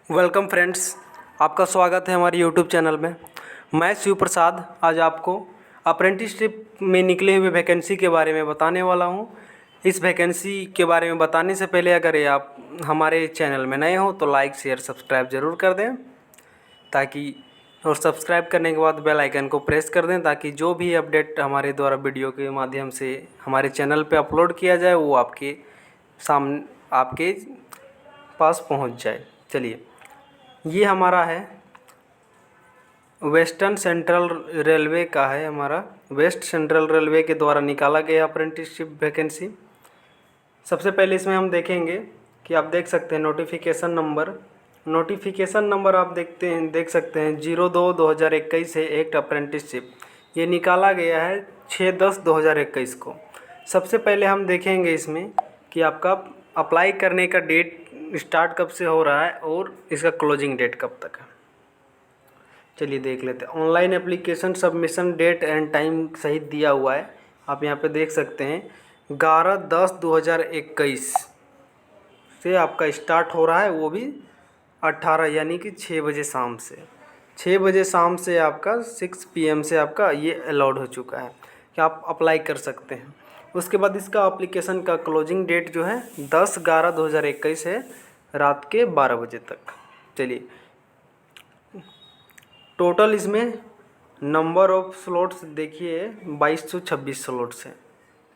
Welcome friends, आपका स्वागत है हमारे यूट्यूब चैनल में। मैं शिव प्रसाद आज आपको अप्रेंटिसशिप में निकले हुए वैकेंसी के बारे में बताने वाला हूं। इस वैकेंसी के बारे में बताने से पहले अगर ये आप हमारे चैनल में नए हो तो लाइक शेयर सब्सक्राइब ज़रूर कर दें ताकि और सब्सक्राइब करने के बाद बेल आइकन को प्रेस कर दें ताकि जो भी अपडेट हमारे द्वारा वीडियो के माध्यम से हमारे चैनल पे अपलोड किया जाए वो आपके पास पहुंच जाए। चलिए, ये हमारा है वेस्टर्न सेंट्रल रेलवे का है, हमारा वेस्ट सेंट्रल रेलवे के द्वारा निकाला गया अप्रेंटिसशिप वैकेंसी। सबसे पहले इसमें हम देखेंगे कि आप देख सकते हैं नोटिफिकेशन नंबर आप देख सकते हैं 02/2021 है एक्ट अप्रेंटिसशिप। ये निकाला गया है 6/10/2021 को। सबसे पहले हम देखेंगे इसमें कि आपका अप्लाई करने का डेट स्टार्ट कब से हो रहा है और इसका क्लोजिंग डेट कब तक है। चलिए देख लेते हैं। Online application submission date and time सहित दिया हुआ है, आप यहाँ पे देख सकते हैं। 11/10/2021 से आपका स्टार्ट हो रहा है, वो भी 18 यानी कि 6 बजे शाम से। 6 बजे शाम से आपका 6 PM से आपका ये अलाउड हो चुका है कि आप अप्लाई कर सकते हैं। उसके बाद इसका एप्लीकेशन का क्लोजिंग डेट जो है 10/11/2021 है, रात के 12 बजे तक। चलिए, टोटल इसमें नंबर ऑफ स्लॉट्स देखिए 2226 स्लॉट्स हैं।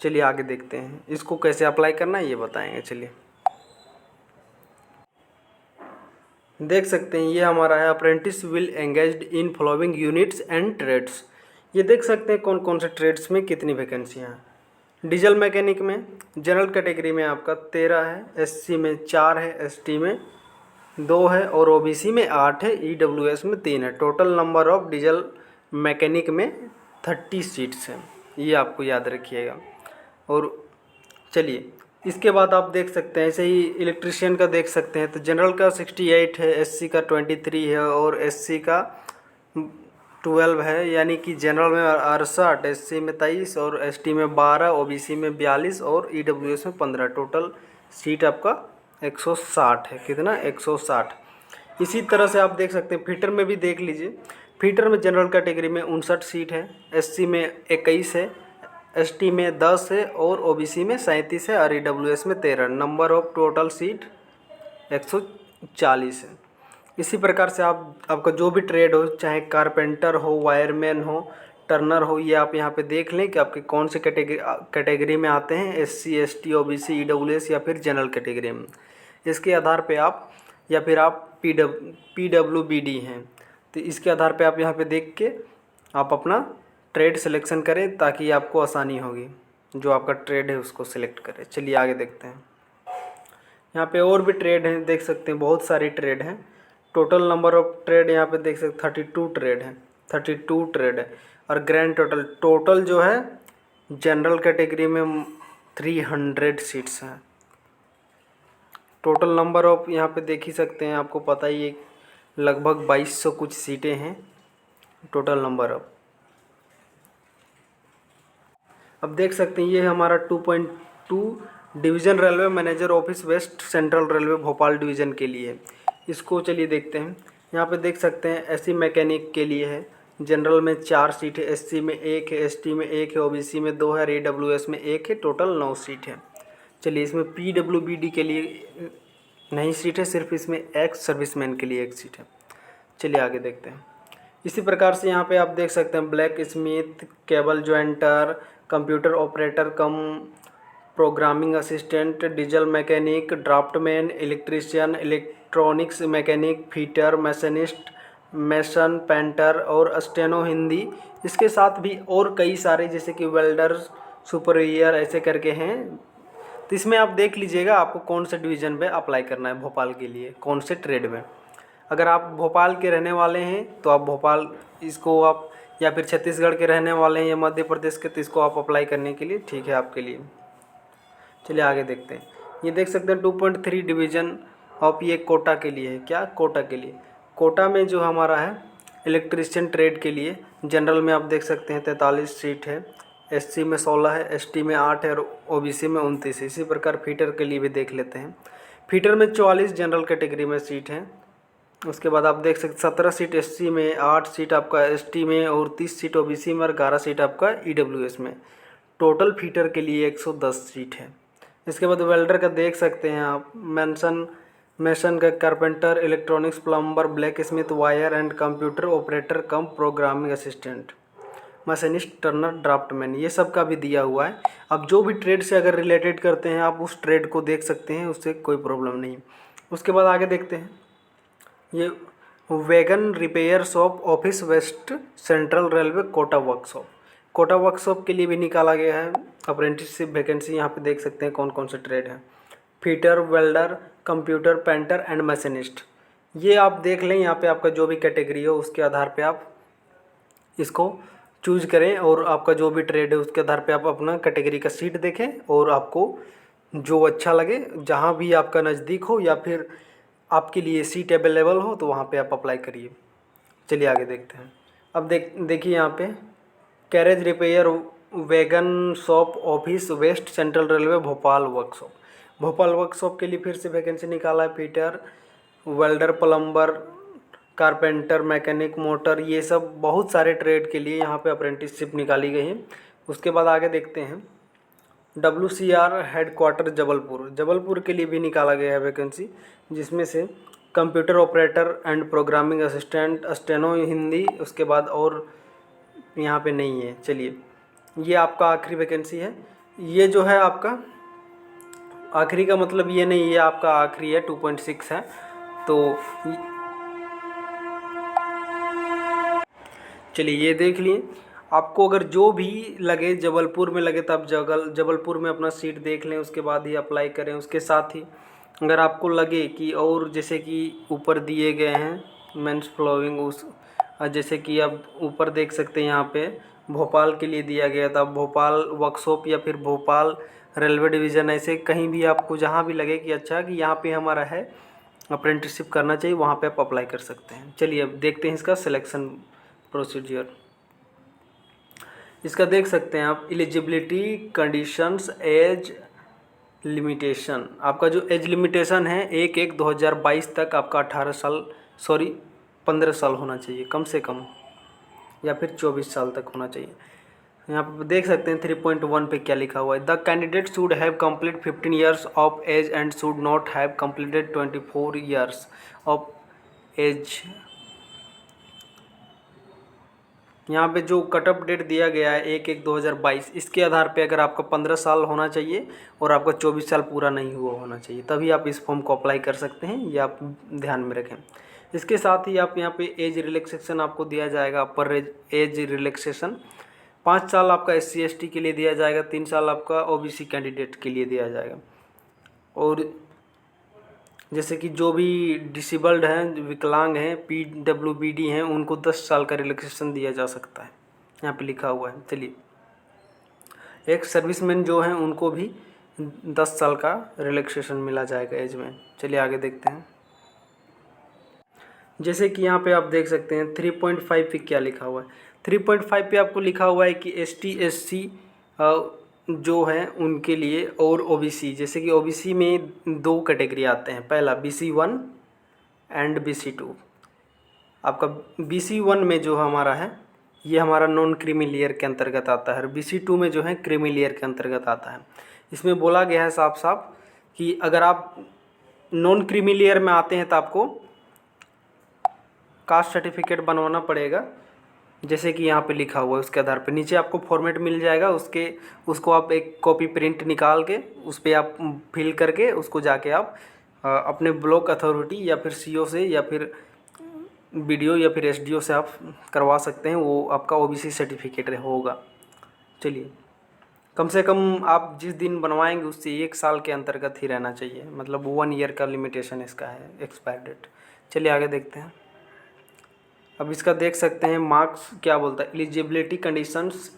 चलिए आगे देखते हैं इसको कैसे अप्लाई करना है, ये बताएंगे। चलिए देख सकते हैं, ये हमारा है apprentice will engaged in following units and trades. ये देख सकते हैं कौन कौन से ट्रेड्स में कितनी वैकेंसियाँ हैं। डीजल मैकेनिक में जनरल कैटेगरी में आपका 13 है, SC में 4 है, ST में 2 है और OBC में 8 है, EWS में 3 है। Total number of diesel mechanic में 30 सीट्स हैं, ये आपको याद रखिएगा। और चलिए इसके बाद आप देख सकते हैं ऐसे ही इलेक्ट्रिशियन का देख सकते हैं, तो जनरल का 68 है, SC का 23 है और SC का 12 है, यानी कि जनरल में 68, SC में 23 और ST में 12, OBC में 42 और EWS में 15। टोटल सीट आपका 160 है। कितना? 160। इसी तरह से आप देख सकते हैं फीटर में भी देख लीजिए। फीटर में जनरल कैटेगरी में 59 सीट है, SC में 21 है, ST में 10 है और OBC में 37 है और EWS में 13। नंबर ऑफ टोटल सीट 140 है। इसी प्रकार से आपका जो भी ट्रेड हो, चाहे कारपेंटर हो, वायरमैन हो, टर्नर हो, ये आप यहाँ पे देख लें कि आपके कौन से कैटेगरी में आते हैं, SC ST OBC EWS या फिर जनरल कैटेगरी में। इसके आधार पे आप या फिर आप PWBD हैं, तो इसके आधार पे आप यहाँ पे देख के आप अपना ट्रेड सिलेक्शन करें ताकि आपको आसानी होगी, जो आपका ट्रेड है उसको सिलेक्ट करें। चलिए आगे देखते हैं। यहाँ पे और भी ट्रेड हैं, देख सकते हैं बहुत सारी ट्रेड हैं। टोटल नंबर ऑफ ट्रेड यहाँ पे देख सकते 32 ट्रेड है, 32 ट्रेड है। और ग्रैंड टोटल जो है जनरल कैटेगरी में 300 सीट्स हैं। टोटल नंबर ऑफ यहाँ पे देख ही सकते हैं, आपको पता ही है लगभग 2200 कुछ सीटें हैं टोटल नंबर ऑफ। अब देख सकते हैं ये हमारा 2.2 division railway manager office west central railway Bhopal division के लिए है। इसको चलिए देखते हैं। यहाँ पे देख सकते हैं SC मैकेनिक के लिए है, जनरल में 4 सीट है, SC में 1 है, ST में 1 है, OBC में 2 है, EWS में 1 है। टोटल 9 सीट है। चलिए इसमें PWBD के लिए नहीं सीट है, सिर्फ इसमें एक्स सर्विसमैन के लिए 1 सीट है। चलिए आगे देखते हैं। इसी प्रकार से यहाँ पे आप देख सकते हैं blacksmith, cable jointer, computer operator cum programming assistant, diesel mechanic, draftsman, electrician, electronics mechanic, fitter, machinist, mason, painter और स्टेनो हिंदी। इसके साथ भी और कई सारे जैसे कि वेल्डर, सुपरवाइजर ऐसे करके हैं। तो इसमें आप देख लीजिएगा आपको कौन से डिवीज़न में अप्लाई करना है भोपाल के लिए, कौन से ट्रेड में। अगर आप भोपाल के रहने वाले हैं तो आप भोपाल इसको आप, या फिर छत्तीसगढ़ के रहने वाले हैं या मध्य प्रदेश के, तो इसको आप अप्लाई करने के लिए ठीक है आपके लिए। चलिए आगे देखते हैं। ये देख सकते हैं 2.3 डिवीज़न ऑफ, ये कोटा के लिए है। क्या? कोटा के लिए। कोटा में जो हमारा है इलेक्ट्रीशियन ट्रेड के लिए जनरल में आप देख सकते हैं 43 सीट है, SC में 16 है, ST में 8 है और OBC में 29 है। इसी प्रकार फीटर के लिए भी देख लेते हैं। फीटर में 44 जनरल कैटेगरी में सीट हैं, उसके बाद आप देख सकते 17 सीट एससी में, 8 सीट आपका एसटी में और 30 सीट ओबीसी में और 11 सीट आपका ईडब्ल्यूएस में। टोटल फीटर के लिए 110 सीट है। इसके बाद वेल्डर का देख सकते हैं आप, मेसन का, carpenter, electronics, plumber, blacksmith, wire and computer operator cum programming assistant, machinist, turner, draftsman, ये सब का भी दिया हुआ है। अब जो भी ट्रेड से अगर रिलेटेड करते हैं आप उस ट्रेड को देख सकते हैं, उससे कोई प्रॉब्लम नहीं। उसके बाद आगे देखते हैं, ये wagon repair shop office west central railway Kota workshop, Kota workshop के लिए भी निकाला गया है अप्रेंटिसशिप वैकेंसी। यहाँ पे देख सकते हैं कौन कौन से ट्रेड हैं, fitter, welder, computer, painter and machinist. ये आप देख लें, यहाँ पे आपका जो भी कैटेगरी हो उसके आधार पे आप इसको चूज करें और आपका जो भी ट्रेड है उसके आधार पे आप अपना कैटेगरी का सीट देखें और आपको जो अच्छा लगे, जहाँ भी आपका नज़दीक हो या फिर आपके लिए सीट अवेलेबल हो तो वहाँ पे आप अप्लाई करिए। चलिए आगे देखते हैं। अब देखिए यहाँ पे carriage repair wagon shop office west central railway Bhopal workshop, Bhopal workshop के लिए फिर से वैकेंसी निकाला है। Fitter, welder, plumber, carpenter, mechanic, motor, ये सब बहुत सारे ट्रेड के लिए यहाँ पे अप्रेंटिसशिप निकाली गई है। उसके बाद आगे देखते हैं, WCR हेडक्वार्टर जबलपुर, जबलपुर के लिए भी निकाला गया है वैकेंसी, जिसमें से computer operator and programming assistant, steno Hindi, उसके बाद और यहाँ पे नहीं है। चलिए, ये आपका आखिरी वैकेंसी है। ये जो है आपका आखिरी का मतलब ये नहीं, ये आपका आखिरी है, 2.6 है। तो चलिए ये देख लिए, आपको अगर जो भी लगे जबलपुर में लगे तो आप जबलपुर में अपना सीट देख लें, उसके बाद ही अप्लाई करें। उसके साथ ही अगर आपको लगे कि और जैसे कि ऊपर दिए गए हैं मेंस फ्लोइंग, उस जैसे कि आप ऊपर देख सकते हैं यहाँ पे भोपाल के लिए दिया गया था, भोपाल वर्कशॉप या फिर भोपाल रेलवे डिवीज़न, ऐसे कहीं भी आपको जहाँ भी लगे कि अच्छा कि यहाँ पे हमारा है अप्रेंटिसशिप करना चाहिए, वहाँ पे आप अप्लाई कर सकते हैं। चलिए अब देखते हैं इसका सिलेक्शन प्रोसीजर। इसका देख सकते हैं आप, एलिजिबिलिटी कंडीशंस, एज लिमिटेशन। आपका जो एज लिमिटेशन है 1/1/2022 तक आपका 15 साल होना चाहिए कम से कम, या फिर 24 साल तक होना चाहिए। यहाँ पर देख सकते हैं 3.1 पे क्या लिखा हुआ है, the candidate should have complete 15 years of age and should not have completed 24 years of age. यहाँ पे जो कट ऑफ डेट दिया गया है 1/1/2022, इसके आधार पे अगर आपका 15 साल होना चाहिए और आपका 24 साल पूरा नहीं हुआ होना चाहिए, तभी आप इस फॉर्म को अप्लाई कर सकते हैं, ये आप ध्यान में रखें। इसके साथ ही आप यहाँ पे एज रिलैक्सेशन आपको दिया जाएगा, अपर एज रिलैक्सेशन 5 साल आपका SC ST के लिए दिया जाएगा, 3 साल आपका OBC कैंडिडेट के लिए दिया जाएगा। और जैसे कि जो भी डिसेबल्ड हैं, विकलांग हैं, PWBD हैं, उनको 10 साल का रिलैक्सेशन दिया जा सकता है, यहाँ पे लिखा हुआ है। चलिए, एक सर्विसमैन जो हैं उनको भी 10 साल का रिलैक्सेशन मिला जाएगा एज में। चलिए आगे देखते हैं। जैसे कि यहाँ पे आप देख सकते हैं 3.5 पे क्या लिखा हुआ है, 3.5 पे आपको लिखा हुआ है कि ST SC जो है उनके लिए और OBC, जैसे कि OBC में 2 कैटेगरी आते हैं, पहला BC1 एंड BC2। आपका BC1 में जो हमारा है ये हमारा नॉन क्रीमी लेयर के अंतर्गत आता है, और BC2 में जो है क्रीमी लेयर के अंतर्गत आता है। इसमें बोला गया है साफ साफ कि अगर आप नॉन क्रीमी लेयर में आते हैं तो आपको कास्ट सर्टिफिकेट बनवाना पड़ेगा, जैसे कि यहाँ पे लिखा हुआ है। उसके आधार पे नीचे आपको फॉर्मेट मिल जाएगा, उसको आप एक कॉपी प्रिंट निकाल के उस पर आप फिल करके उसको जाके आप अपने ब्लॉक अथॉरिटी या फिर CO से या फिर BDO या फिर SDO से आप करवा सकते हैं, वो आपका OBC सर्टिफिकेट होगा। चलिए, कम से कम आप जिस दिन बनवाएंगे उससे 1 साल के अंतर्गत ही रहना चाहिए, मतलब 1 ईयर का लिमिटेशन इसका है एक्सपायर डेट। चलिए आगे देखते हैं। अब इसका देख सकते हैं मार्क्स क्या बोलता है, एलिजिबिलिटी कंडीशंस,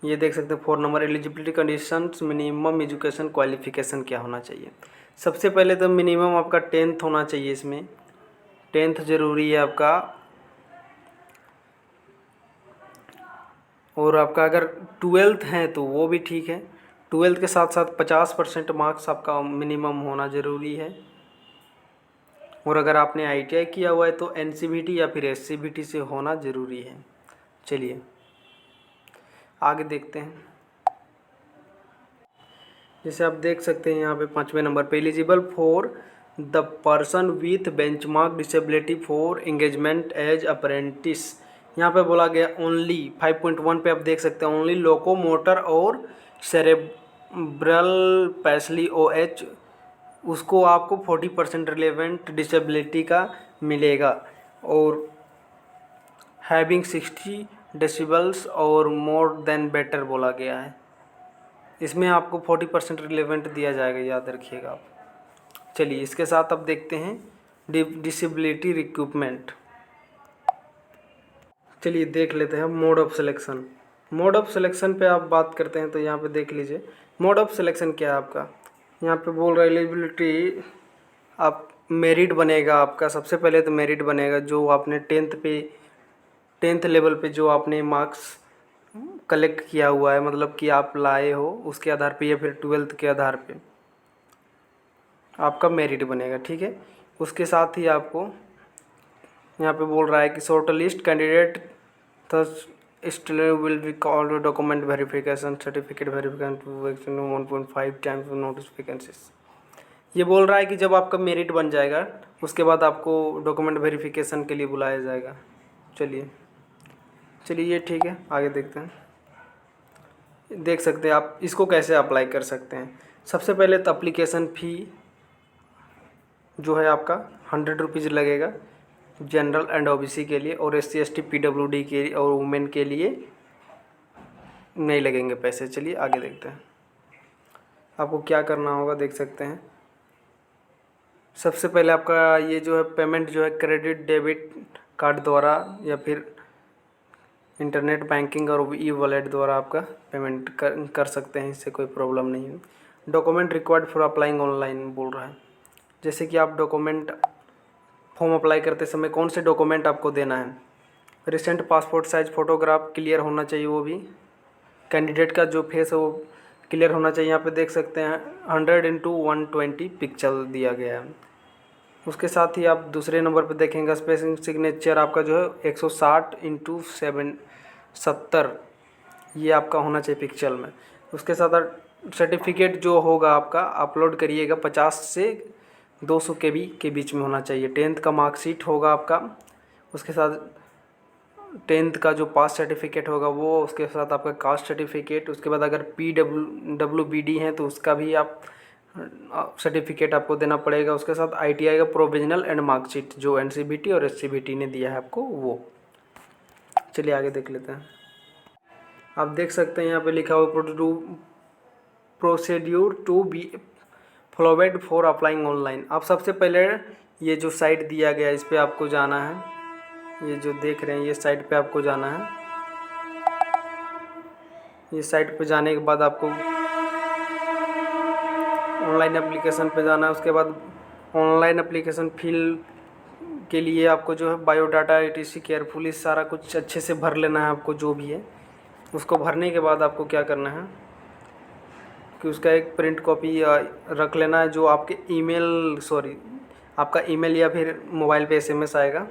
ये देख सकते हैं 4 number, eligibility conditions, minimum education qualification क्या होना चाहिए। सबसे पहले तो मिनिमम आपका 10th होना चाहिए, इसमें 10th ज़रूरी है आपका। और आपका अगर 12th है तो वो भी ठीक है, 12th के साथ साथ 50% मार्क्स आपका मिनिमम होना ज़रूरी है। और अगर आपने ITI किया हुआ है तो NCVT या फिर SCVT से होना ज़रूरी है। चलिए आगे देखते हैं। जैसे आप देख सकते हैं यहाँ पे 5वें नंबर पे eligible for the person with benchmark disability for engagement as apprentice. यहाँ पे बोला गया ओनली 5.1 पे आप देख सकते हैं ओनली लोकोमोटर और सेरेब्रल पैसली OH उसको आपको 40% रिलेवेंट डिसेबिलिटी का मिलेगा और हैविंग 60 डेसिबल्स और मोर देन बेटर बोला गया है। इसमें आपको 40% रिलेवेंट दिया जाएगा, याद रखिएगा आप। चलिए इसके साथ अब देखते हैं डिसेबिलिटी रिक्रूटमेंट। चलिए देख लेते हैं mode of selection. Mode of selection पे आप बात करते हैं तो यहाँ पे देख लीजिए मोड ऑफ सिलेक्शन क्या है आपका। यहाँ पे बोल रहा है एलिजिबिलिटी आप मेरिट बनेगा आपका। सबसे पहले तो मेरिट बनेगा जो आपने 10th लेवल पे जो आपने मार्क्स कलेक्ट किया हुआ है, मतलब कि आप लाए हो उसके आधार पे या फिर 12th के आधार पे आपका मेरिट बनेगा, ठीक है। उसके साथ ही आपको यहाँ पे बोल रहा है कि short list candidate thus still will be called document verification certificate verification 1.5 times notice vacancies. ये बोल रहा है कि जब आपका मेरिट बन जाएगा उसके बाद आपको डॉक्यूमेंट वेरिफिकेशन के लिए बुलाया जाएगा। चलिए ये ठीक है, आगे देखते हैं। देख सकते हैं आप इसको कैसे अप्लाई कर सकते हैं। सबसे पहले तो अप्लीकेशन फ़ी जो है आपका 100 रुपीज़ लगेगा जनरल एंड OBC के लिए, और SC ST PWD के लिए और वुमेन के लिए नहीं लगेंगे पैसे। चलिए आगे देखते हैं आपको क्या करना होगा। देख सकते हैं सबसे पहले आपका ये जो है पेमेंट जो है क्रेडिट डेबिट कार्ड द्वारा या फिर इंटरनेट बैंकिंग और E-वॉलेट द्वारा आपका पेमेंट कर सकते हैं, इससे कोई प्रॉब्लम नहीं है। Document required for applying online बोल रहा है, जैसे कि आप डॉक्यूमेंट फॉर्म अप्लाई करते समय कौन से डॉक्यूमेंट आपको देना है। Recent passport size photograph clear होना चाहिए, वो भी कैंडिडेट का जो फेस है वो क्लियर होना चाहिए। यहाँ पे देख सकते हैं 100x120 पिक्चर दिया गया है। उसके साथ ही आप दूसरे नंबर पे देखेंगे स्पेसिंग सिग्नेचर आपका जो है 160x70 ये आपका होना चाहिए पिक्चर में। उसके साथ सर्टिफिकेट जो होगा आपका अपलोड करिएगा 50 से 200 KB के बीच में होना चाहिए। 10th का मार्कशीट होगा आपका, उसके साथ 10th का जो पास सर्टिफिकेट होगा वो, उसके साथ आपका कास्ट सर्टिफिकेट, उसके बाद अगर PWD है तो उसका भी आप सर्टिफिकेट आपको देना पड़ेगा। उसके साथ ITI का प्रोविजनल एंड मार्कशीट जो NCVT और SCVT ने दिया है आपको वो। चलिए आगे देख लेते हैं। आप देख सकते हैं यहाँ पे लिखा हुआ procedure to be followed for applying online. आप सबसे पहले ये जो साइट दिया गया है इस पर आपको जाना है। ये जो देख रहे हैं ये साइट पे आपको जाना है। ये साइट पे जाने के बाद आपको ऑनलाइन एप्लीकेशन पे जाना है। उसके बाद ऑनलाइन एप्लीकेशन फिल के लिए आपको जो है बायोडाटा ETC केयरफुली सारा कुछ अच्छे से भर लेना है आपको, जो भी है उसको भरने के बाद आपको क्या करना है कि उसका एक प्रिंट कॉपी रख लेना है जो आपके आपका ईमेल या फिर मोबाइल पे SMS आएगा।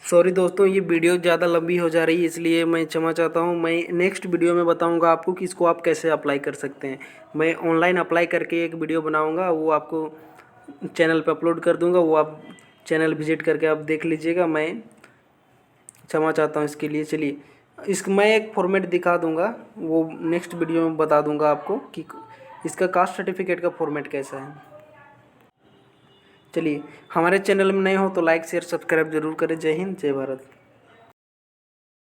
सॉरी दोस्तों, ये वीडियो ज़्यादा लंबी हो जा रही है इसलिए मैं क्षमा चाहता हूँ। मैं नेक्स्ट वीडियो में बताऊँगा आपको कि इसको आप कैसे अप्लाई कर सकते हैं। मैं ऑनलाइन अप्लाई करके एक वीडियो बनाऊँगा, वो आपको चैनल पे अपलोड कर दूँगा, वो आप चैनल विजिट करके आप देख लीजिएगा। मैं क्षमा चाहता हूँ इसके लिए। चलिए मैं एक फॉर्मेट दिखा दूँगा, वो नेक्स्ट वीडियो में बता दूँगा आपको कि इसका कास्ट सर्टिफिकेट का फॉर्मेट कैसा है। चलिए हमारे चैनल में नए हो तो लाइक शेयर सब्सक्राइब जरूर करें। जय हिंद, जय भारत।